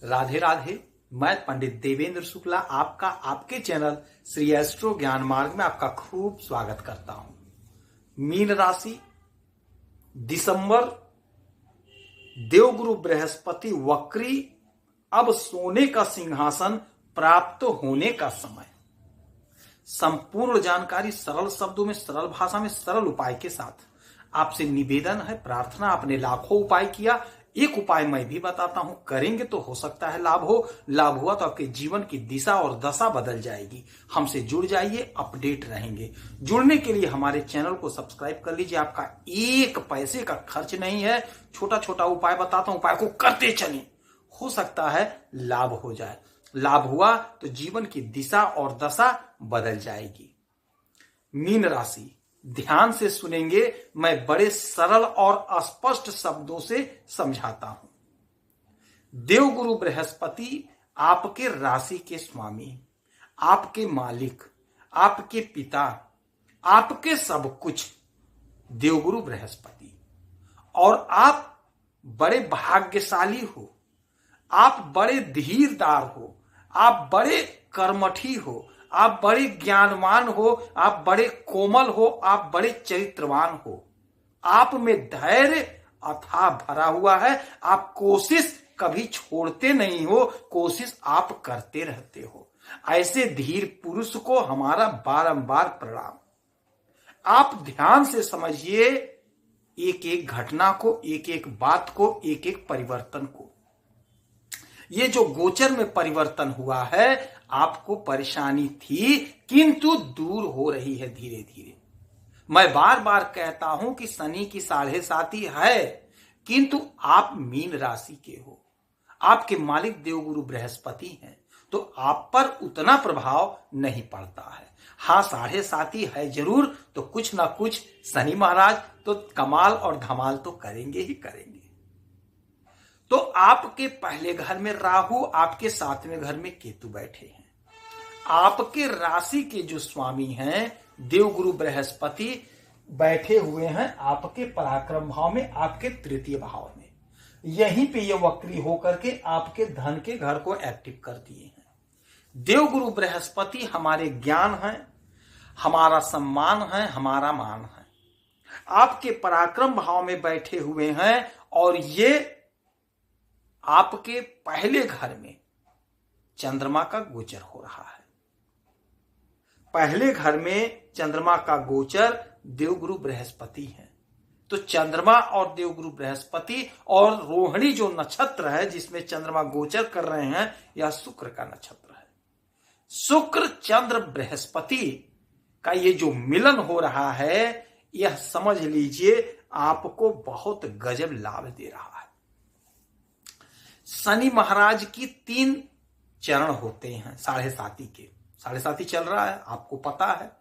राधे राधे। मैं पंडित देवेंद्र शुक्ला आपका आपके चैनल श्री एस्ट्रो ज्ञान मार्ग में आपका खूब स्वागत करता हूं। मीन राशि, दिसंबर, देवगुरु बृहस्पति वक्री, अब सोने का सिंहासन प्राप्त होने का समय। संपूर्ण जानकारी सरल शब्दों में, सरल भाषा में, सरल उपाय के साथ आपसे निवेदन है, प्रार्थना। आपने लाखों उपाय किया, एक उपाय मैं भी बताता हूं, करेंगे तो हो सकता है लाभ हो। लाभ हुआ तो आपके जीवन की दिशा और दशा बदल जाएगी। हमसे जुड़ जाइए, अपडेट रहेंगे। जुड़ने के लिए हमारे चैनल को सब्सक्राइब कर लीजिए। आपका एक पैसे का खर्च नहीं है। छोटा छोटा उपाय बताता हूं, उपाय को करते चलिए, हो सकता है लाभ हो जाए। लाभ हुआ तो जीवन की दिशा और दशा बदल जाएगी। मीन राशि, ध्यान से सुनेंगे, मैं बड़े सरल और स्पष्ट शब्दों से समझाता हूं। देवगुरु बृहस्पति आपके राशि के स्वामी, आपके मालिक, आपके पिता, आपके सब कुछ देवगुरु बृहस्पति। और आप बड़े भाग्यशाली हो, आप बड़े धीरदार हो, आप बड़े कर्मठी हो, आप बड़े ज्ञानवान हो, आप बड़े कोमल हो, आप बड़े चरित्रवान हो। आप में धैर्य अथाह भरा हुआ है। आप कोशिश कभी छोड़ते नहीं हो, कोशिश आप करते रहते हो। ऐसे धीर पुरुष को हमारा बारंबार प्रणाम। आप ध्यान से समझिए एक एक घटना को, एक एक बात को, एक एक परिवर्तन को। ये जो गोचर में परिवर्तन हुआ है, आपको परेशानी थी किंतु दूर हो रही है धीरे धीरे। मैं बार बार कहता हूं कि शनि की 7.5 है, किंतु आप मीन राशि के हो, आपके मालिक देवगुरु बृहस्पति हैं, तो आप पर उतना प्रभाव नहीं पड़ता है। हाँ, 7.5 है जरूर, तो कुछ ना कुछ शनि महाराज तो कमाल और धमाल तो करेंगे ही करेंगे। तो आपके पहले घर में राहु, आपके 7वें घर में केतु बैठे हैं। आपके राशि के जो स्वामी हैं देवगुरु बृहस्पति बैठे हुए हैं आपके पराक्रम भाव में, आपके तृतीय भाव में। यहीं पे ये वक्री होकर के आपके धन के घर को एक्टिव कर दिए हैं। देवगुरु बृहस्पति हमारे ज्ञान है, हमारा सम्मान है, हमारा मान है। आपके पराक्रम भाव में बैठे हुए हैं और ये आपके पहले घर में चंद्रमा का गोचर हो रहा है। पहले घर में चंद्रमा का गोचर देवगुरु बृहस्पति है। तो चंद्रमा और देवगुरु बृहस्पति और रोहिणी जो नक्षत्र है जिसमें चंद्रमा गोचर कर रहे हैं, यह शुक्र का नक्षत्र है। शुक्र चंद्र बृहस्पति का ये जो मिलन हो रहा है, यह समझ लीजिए आपको बहुत गजब लाभ दे रहा है। शनि महाराज की 3 चरण होते हैं 7.5 के। 7.5 चल रहा है, आपको पता है।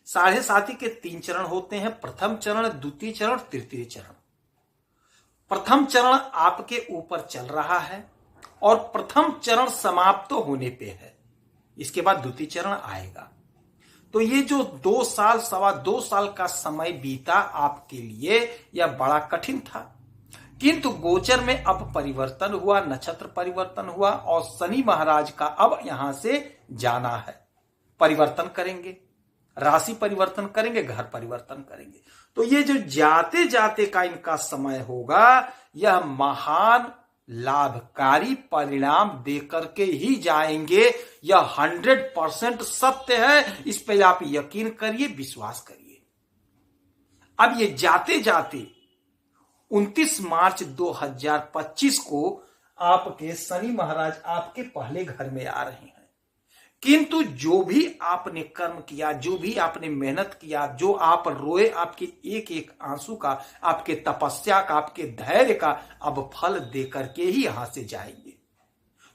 7.5 के 3 चरण होते हैं, प्रथम चरण, द्वितीय चरण, तृतीय चरण। प्रथम चरण आपके ऊपर चल रहा है और प्रथम चरण समाप्त होने पे है। इसके बाद द्वितीय चरण आएगा। तो ये जो 2 साल, 2.25 साल का समय बीता आपके लिए, यह बड़ा कठिन था। किंतु गोचर में अब परिवर्तन हुआ, नक्षत्र परिवर्तन हुआ और शनि महाराज का अब यहां से जाना है। परिवर्तन करेंगे, राशि परिवर्तन करेंगे, घर परिवर्तन करेंगे। तो ये जो जाते जाते का इनका समय होगा, यह महान लाभकारी परिणाम देकर के ही जाएंगे। यह 100% सत्य है। इस पे आप यकीन करिए, विश्वास करिए। अब ये जाते जाते 29 मार्च 2025 को आपके शनि महाराज आपके पहले घर में आ रहे हैं। किंतु जो भी आपने कर्म किया, जो भी आपने मेहनत किया, जो आप रोए, आपके एक एक आंसू का, आपके तपस्या का, आपके धैर्य का अब फल देकर के ही यहां से जाएंगे।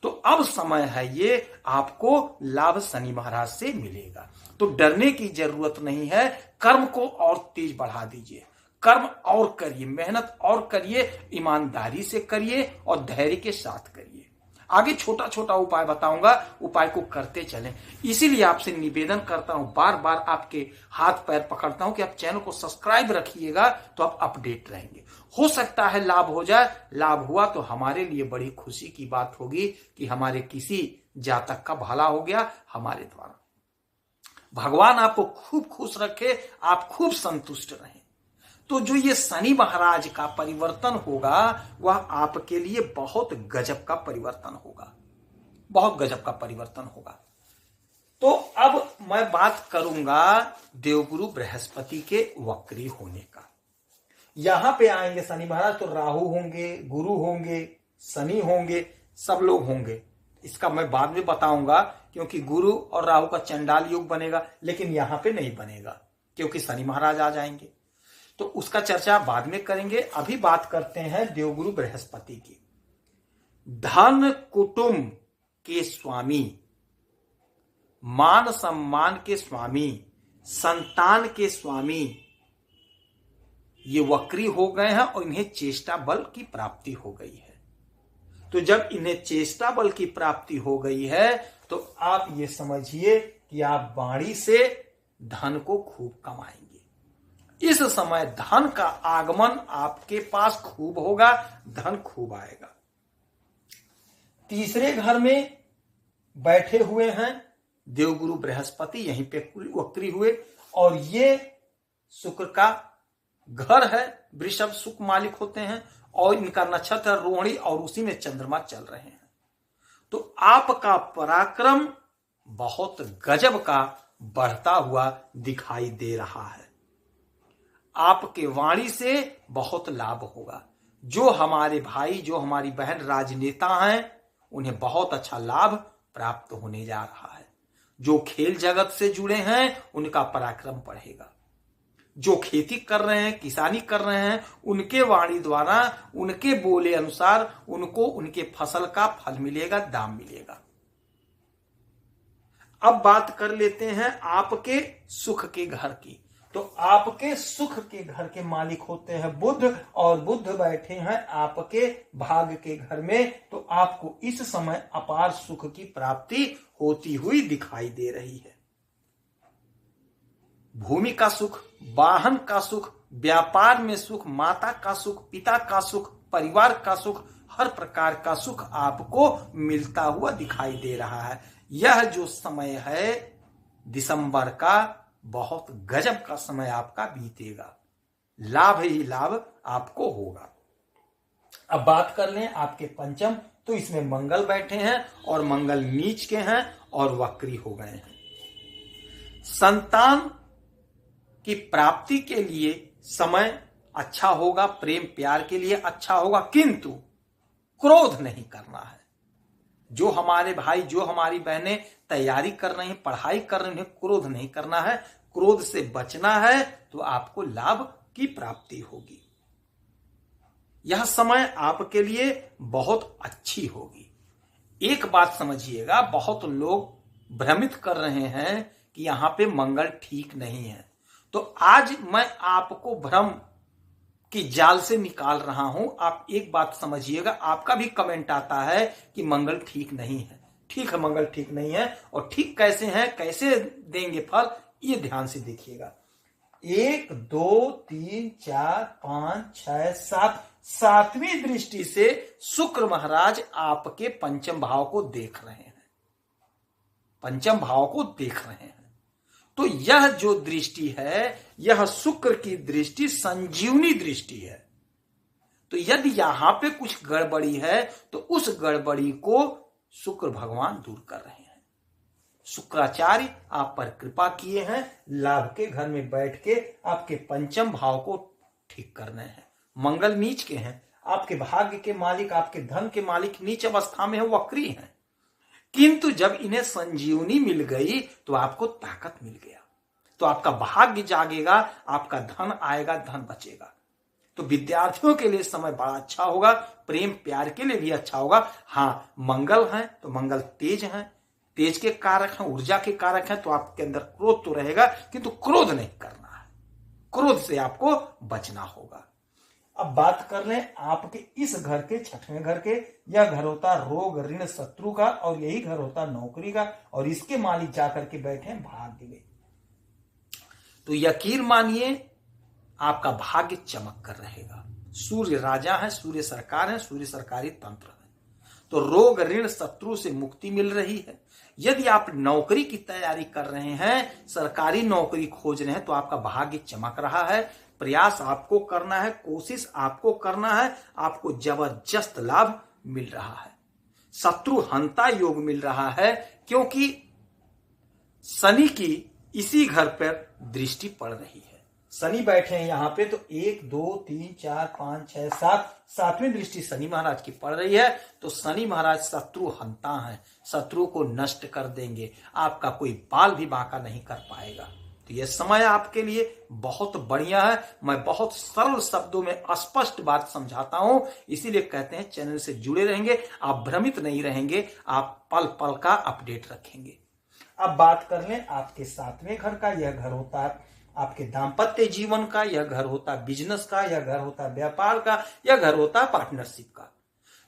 तो अब समय है, ये आपको लाभ शनि महाराज से मिलेगा। तो डरने की जरूरत नहीं है। कर्म को और तेज बढ़ा दीजिए, कर्म और करिए, मेहनत और करिए, ईमानदारी से करिए और धैर्य के साथ करिए। आगे छोटा छोटा उपाय बताऊंगा, उपाय को करते चलें। इसीलिए आपसे निवेदन करता हूं, बार बार आपके हाथ पैर पकड़ता हूं कि आप चैनल को सब्सक्राइब रखिएगा, तो आप अपडेट रहेंगे। हो सकता है लाभ हो जाए, लाभ हुआ तो हमारे लिए बड़ी खुशी की बात होगी कि हमारे किसी जातक का भला हो गया हमारे द्वारा। भगवान आपको खूब खुश रखे, आप खूब संतुष्ट रहें। तो जो ये शनि महाराज का परिवर्तन होगा वह आपके लिए बहुत गजब का परिवर्तन होगा, बहुत गजब का परिवर्तन होगा। तो अब मैं बात करूंगा देवगुरु बृहस्पति के वक्री होने का। यहां पे आएंगे शनि महाराज तो राहु होंगे, गुरु होंगे, शनि होंगे, सब लोग होंगे। इसका मैं बाद में बताऊंगा, क्योंकि गुरु और राहु का चंडाल योग बनेगा, लेकिन यहां पे नहीं बनेगा क्योंकि शनि महाराज आ जाएंगे। तो उसका चर्चा बाद में करेंगे। अभी बात करते हैं देवगुरु बृहस्पति की। धन कुटुंब के स्वामी, मान सम्मान के स्वामी, संतान के स्वामी, ये वक्री हो गए हैं और इन्हें चेष्टा बल की प्राप्ति हो गई है। तो जब इन्हें चेष्टा बल की प्राप्ति हो गई है तो आप ये समझिए कि आप वाणी से धन को खूब कमाएंगे। इस समय धन का आगमन आपके पास खूब होगा, धन खूब आएगा। तीसरे घर में बैठे हुए हैं देवगुरु बृहस्पति, यहीं पे वक्री हुए, और ये शुक्र का घर है, वृषभ शुक्र मालिक होते हैं, और इनका नक्षत्र रोहिणी और उसी में चंद्रमा चल रहे हैं। तो आपका पराक्रम बहुत गजब का बढ़ता हुआ दिखाई दे रहा है। आपके वाणी से बहुत लाभ होगा। जो हमारे भाई, जो हमारी बहन राजनेता हैं, उन्हें बहुत अच्छा लाभ प्राप्त होने जा रहा है। जो खेल जगत से जुड़े हैं उनका पराक्रम बढ़ेगा। जो खेती कर रहे हैं, किसानी कर रहे हैं, उनके वाणी द्वारा, उनके बोले अनुसार उनको उनके फसल का फल मिलेगा, दाम मिलेगा। अब बात कर लेते हैं आपके सुख के घर की। तो आपके सुख के घर के मालिक होते हैं बुध, और बुध बैठे हैं आपके भाग्य के घर में। तो आपको इस समय अपार सुख की प्राप्ति होती हुई दिखाई दे रही है। भूमि का सुख, वाहन का सुख, व्यापार में सुख, माता का सुख, पिता का सुख, परिवार का सुख, हर प्रकार का सुख आपको मिलता हुआ दिखाई दे रहा है। यह जो समय है दिसंबर का, बहुत गजब का समय आपका बीतेगा। लाभ ही लाभ आपको होगा। अब बात कर लें आपके पंचम, तो इसमें मंगल बैठे हैं और मंगल नीच के हैं और वक्री हो गए हैं। संतान की प्राप्ति के लिए समय अच्छा होगा, प्रेम प्यार के लिए अच्छा होगा, किंतु क्रोध नहीं करना है। जो हमारे भाई, जो हमारी बहनें तैयारी कर रही हैं, पढ़ाई कर रही हैं, क्रोध नहीं करना है, क्रोध से बचना है, तो आपको लाभ की प्राप्ति होगी। यह समय आपके लिए बहुत अच्छी होगी। एक बात समझिएगा, बहुत लोग भ्रमित कर रहे हैं कि यहां पे मंगल ठीक नहीं है। तो आज मैं आपको भ्रम की जाल से निकाल रहा हूं। आप एक बात समझिएगा, आपका भी कमेंट आता है कि मंगल ठीक नहीं है। ठीक है, मंगल ठीक नहीं है, और ठीक कैसे है, कैसे देंगे फल, ये ध्यान से देखिएगा। 1 2 3 4 5 6 7, सातवीं दृष्टि से शुक्र महाराज आपके पंचम भाव को देख रहे हैं, पंचम भाव को देख रहे हैं। तो यह जो दृष्टि है, यह शुक्र की दृष्टि संजीवनी दृष्टि है। तो यदि यहां पे कुछ गड़बड़ी है तो उस गड़बड़ी को शुक्र भगवान दूर कर रहे हैं। शुक्राचार्य आप पर कृपा किए हैं, लाभ के घर में बैठ के आपके पंचम भाव को ठीक करने हैं। मंगल नीच के हैं, आपके भाग्य के मालिक, आपके धन के मालिक नीच अवस्था में है, वक्री हैं। किंतु जब इन्हें संजीवनी मिल गई तो आपको ताकत मिल गया, तो आपका भाग्य जागेगा, आपका धन आएगा, धन बचेगा। तो विद्यार्थियों के लिए समय बड़ा अच्छा होगा, प्रेम प्यार के लिए भी अच्छा होगा। हाँ, मंगल है तो मंगल तेज है, तेज के कारक हैं, ऊर्जा के कारक हैं, तो आपके अंदर क्रोध तो रहेगा, किंतु क्रोध नहीं करना है, क्रोध से आपको बचना होगा। अब बात कर लें आपके इस घर के छठवें घर के। यह घर होता रोग ऋण शत्रु का और यही घर होता नौकरी का, और इसके मालिक जाकर के बैठे भाग्य में। तो यकीन मानिए आपका भाग्य चमक कर रहेगा। सूर्य राजा है, सूर्य सरकार है, सूर्य सरकारी तंत्र है। तो रोग ऋण शत्रु से मुक्ति मिल रही है। यदि आप नौकरी की तैयारी कर रहे हैं, सरकारी नौकरी खोज रहे हैं, तो आपका भाग्य चमक रहा है। प्रयास आपको करना है, कोशिश आपको करना है, आपको जबरदस्त लाभ मिल रहा है। शत्रु हंता योग मिल रहा है, क्योंकि शनि की इसी घर पर दृष्टि पड़ रही है। शनि बैठे हैं यहाँ पे, तो 1 2 3 4 5 6 7 सातवीं दृष्टि शनि महाराज की पड़ रही है। तो शनि महाराज शत्रु हंता है, शत्रु को नष्ट कर देंगे, आपका कोई बाल भी बांका नहीं कर पाएगा। तो यह समय आपके लिए बहुत बढ़िया है। मैं बहुत सरल शब्दों में स्पष्ट बात समझाता हूं, इसीलिए कहते हैं चैनल से जुड़े रहेंगे, आप भ्रमित नहीं रहेंगे, आप पल पल का अपडेट रखेंगे। अब बात कर लें आपके सातवें घर का। यह घर होता है आपके दाम्पत्य जीवन का, यह घर होता है बिजनेस का, यह घर होता है व्यापार का, यह घर होता है पार्टनरशिप का।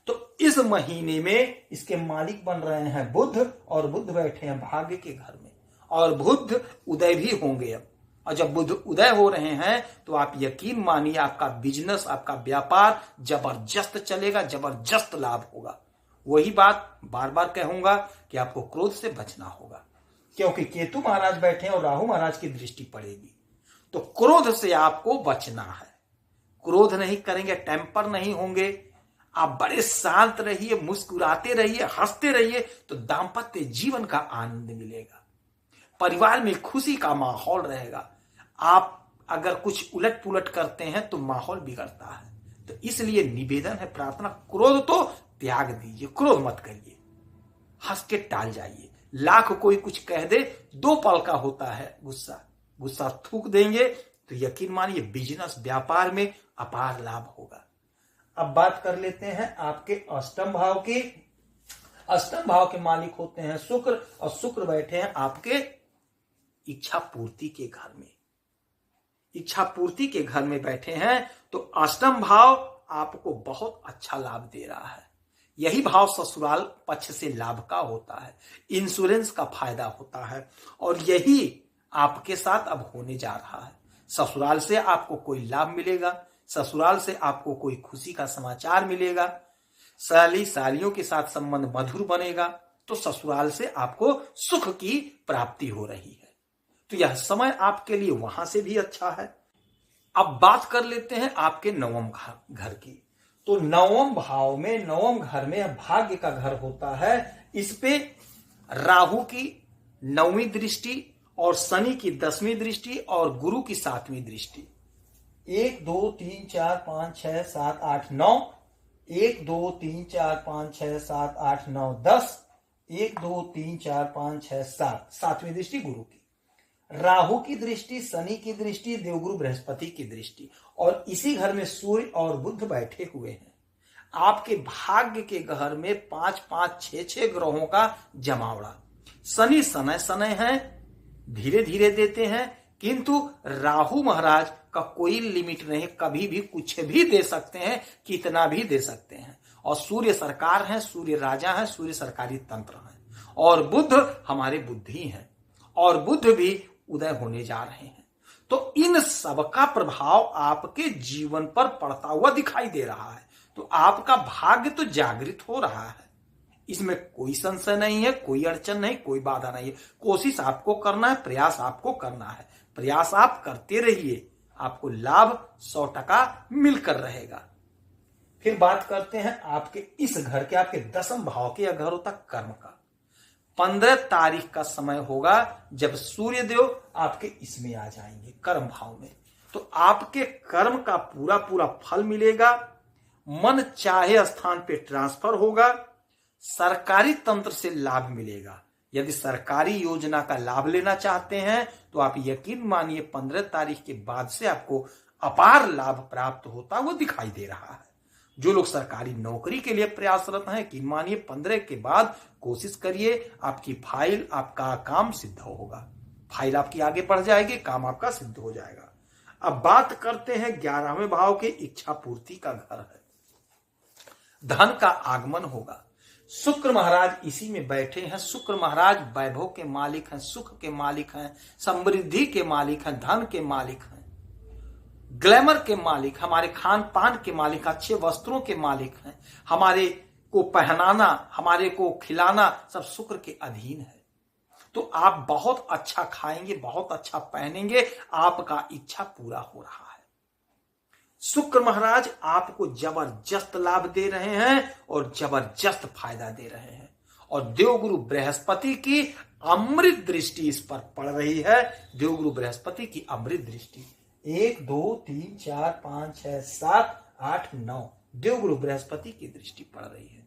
तो इस महीने में इसके मालिक बन रहे हैं बुध, और बुध बैठे हैं भाग्य के घर में, और बुध उदय भी होंगे अब। और जब बुध उदय हो रहे हैं तो आप यकीन मानिए आपका बिजनेस, आपका व्यापार जबरदस्त चलेगा, जबरदस्त लाभ होगा। वही बात बार बार कहूंगा कि आपको क्रोध से बचना होगा, क्योंकि केतु महाराज बैठे हैं और राहु महाराज की दृष्टि पड़ेगी। तो क्रोध से आपको बचना है। क्रोध नहीं करेंगे, टेम्पर नहीं होंगे, आप बड़े शांत रहिए, मुस्कुराते रहिए, हंसते रहिए, तो दाम्पत्य जीवन का आनंद मिलेगा, परिवार में खुशी का माहौल रहेगा। आप अगर कुछ उलट पुलट करते हैं तो माहौल बिगड़ता है। तो इसलिए निवेदन है, प्रार्थना, क्रोध तो त्याग दीजिए, क्रोध मत करिए, हंस के टाल जाइए। लाख कोई कुछ कह दे, 2 पल का होता है गुस्सा, गुस्सा थूक देंगे तो यकीन मानिए बिजनेस व्यापार में अपार लाभ होगा। अब बात कर लेते हैं आपके अष्टम भाव की। अष्टम भाव के मालिक होते हैं शुक्र, और शुक्र बैठे हैं आपके इच्छा पूर्ति के घर में। इच्छा पूर्ति के घर में बैठे हैं तो अष्टम भाव आपको बहुत अच्छा लाभ दे रहा है। यही भाव ससुराल पक्ष से लाभ का होता है, इंश्योरेंस का फायदा होता है, और यही आपके साथ अब होने जा रहा है। ससुराल से आपको कोई लाभ मिलेगा, ससुराल से आपको कोई खुशी का समाचार मिलेगा, साली सालियों के साथ संबंध मधुर बनेगा, तो ससुराल से आपको सुख की प्राप्ति हो रही है। तो यह समय आपके लिए वहां से भी अच्छा है। अब बात कर लेते हैं आपके नवम घर की। तो नवम भाव में, नवम घर में भाग्य का घर होता है। इस पे राहु की 9वीं दृष्टि और शनि की 10वीं दृष्टि और गुरु की 7वीं दृष्टि। 1 2 3 4 5 6 7 8 9, 1 2 3 4 5 6 7 8 9 10, 1 2 3 4 5 6 7, 7वीं दृष्टि गुरु की। राहु की दृष्टि, शनि की दृष्टि, देवगुरु बृहस्पति की दृष्टि, और इसी घर में सूर्य और बुध बैठे हुए हैं। आपके भाग्य के घर में 5 5 6 6 ग्रहों का जमावड़ा। शनि सनय सनय है, धीरे धीरे देते हैं, किंतु राहु महाराज का कोई लिमिट नहीं, कभी भी कुछ भी दे सकते हैं, कितना भी दे सकते हैं। और सूर्य सरकार है, सूर्य राजा है, सूर्य सरकारी तंत्र है, और बुध हमारे बुद्धि हैं, और बुध भी उदय होने जा रहे हैं। तो इन सबका प्रभाव आपके जीवन पर पड़ता हुआ दिखाई दे रहा है। तो आपका भाग्य तो जागृत हो रहा है, इसमें कोई संशय नहीं है, कोई अड़चन नहीं, कोई बाधा नहीं है। कोशिश आपको करना है, प्रयास आपको करना है, प्रयास आप करते रहिए, आपको लाभ 100% मिलकर रहेगा। फिर बात करते हैं आपके इस घर के, आपके 10वें भाव के। यह घर होता कर्म का। 15 तारीख का समय होगा जब सूर्य देव आपके इसमें आ जाएंगे, कर्म भाव में। तो आपके कर्म का पूरा पूरा फल मिलेगा, मन चाहे स्थान पे ट्रांसफर होगा, सरकारी तंत्र से लाभ मिलेगा। यदि सरकारी योजना का लाभ लेना चाहते हैं तो आप यकीन मानिए 15 तारीख के बाद से आपको अपार लाभ प्राप्त होता वो दिखाई दे रहा है। जो लोग सरकारी नौकरी के लिए प्रयासरत हैं, यकीन मानिए 15 के बाद कोशिश करिए, आपकी फाइल, आपका काम सिद्ध होगा, फाइल आपकी आगे बढ़ जाएगी, काम आपका सिद्ध हो जाएगा। अब बात करते हैं 11वें भाव के इच्छा पूर्ति का घर है। धन का आगमन होगा। शुक्र महाराज इसी में बैठे हैं। शुक्र महाराज वैभव के मालिक हैं, सुख के मालिक हैं, समृद्धि के मालिक हैं, धन के मालिक हैं, ग्लैमर के मालिक, हमारे खान पान के मालिक, अच्छे वस्त्रों के मालिक हैं, हमारे को पहनाना, हमारे को खिलाना सब शुक्र के अधीन है। तो आप बहुत अच्छा खाएंगे, बहुत अच्छा पहनेंगे, आपका इच्छा पूरा हो रहा है। शुक्र महाराज आपको जबरदस्त लाभ दे रहे हैं और जबरदस्त फायदा दे रहे हैं। और देवगुरु बृहस्पति की अमृत दृष्टि इस पर पड़ रही है। देवगुरु बृहस्पति की अमृत दृष्टि 1 2 3 4 5 6 7 8 9 देवगुरु बृहस्पति की दृष्टि पड़ रही है।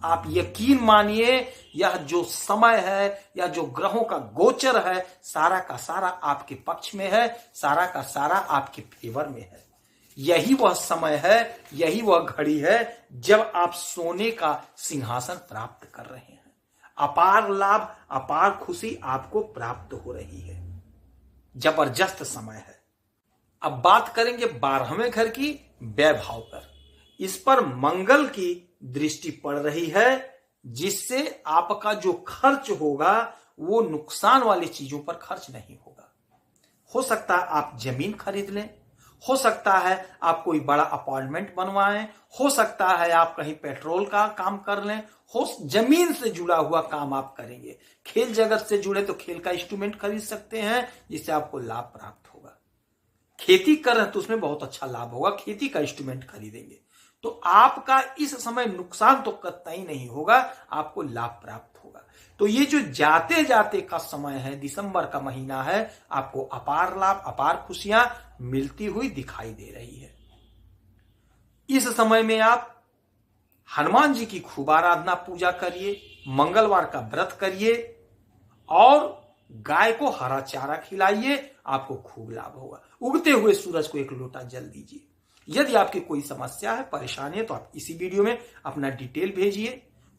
आप यकीन मानिए, यह जो समय है या जो ग्रहों का गोचर है, सारा का सारा आपके पक्ष में है, सारा का सारा आपके फेवर में है। यही वह समय है, यही वह घड़ी है जब आप सोने का सिंहासन प्राप्त कर रहे हैं। अपार लाभ, अपार खुशी आपको प्राप्त हो रही है। जबरदस्त समय है। अब बात करेंगे 12वें घर की, व्यय भाव पर। इस पर मंगल की दृष्टि पड़ रही है, जिससे आपका जो खर्च होगा वो नुकसान वाली चीजों पर खर्च नहीं होगा। हो सकता है आप जमीन खरीद लें, हो सकता है आप कोई बड़ा अपार्टमेंट बनवाएं, हो सकता है आप कहीं पेट्रोल का काम कर लें, हो जमीन से जुड़ा हुआ काम आप करेंगे। खेल जगत से जुड़े तो खेल का इंस्ट्रूमेंट खरीद सकते हैं, जिससे आपको लाभ प्राप्त होगा। खेती कर रहे हैं तो उसमें बहुत अच्छा लाभ होगा, खेती का इंस्ट्रूमेंट खरीदेंगे तो आपका इस समय नुकसान तो कतई नहीं होगा, आपको लाभ प्राप्त होगा। तो ये जो जाते जाते का समय है, दिसंबर का महीना है, आपको अपार लाभ, अपार खुशियां मिलती हुई दिखाई दे रही है। इस समय में आप हनुमान जी की खूब आराधना पूजा करिए, मंगलवार का व्रत करिए और गाय को हरा चारा खिलाइए, आपको खूब लाभ होगा। उगते हुए सूरज को एक लोटा जल दीजिए। यदि आपकी कोई समस्या है, परेशानी है, तो आप इसी वीडियो में अपना डिटेल भेजिए।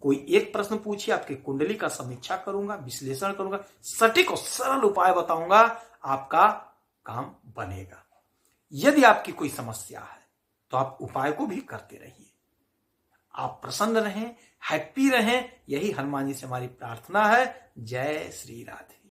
कोई एक प्रश्न पूछिए, आपके कुंडली का समीक्षा करूंगा, विश्लेषण करूंगा, सटीक और सरल उपाय बताऊंगा, आपका काम बनेगा। यदि आपकी कोई समस्या है तो आप उपाय को भी करते रहिए। आप प्रसन्न रहें, हैप्पी रहें, यही हनुमान जी से हमारी प्रार्थना है। जय श्री राधे।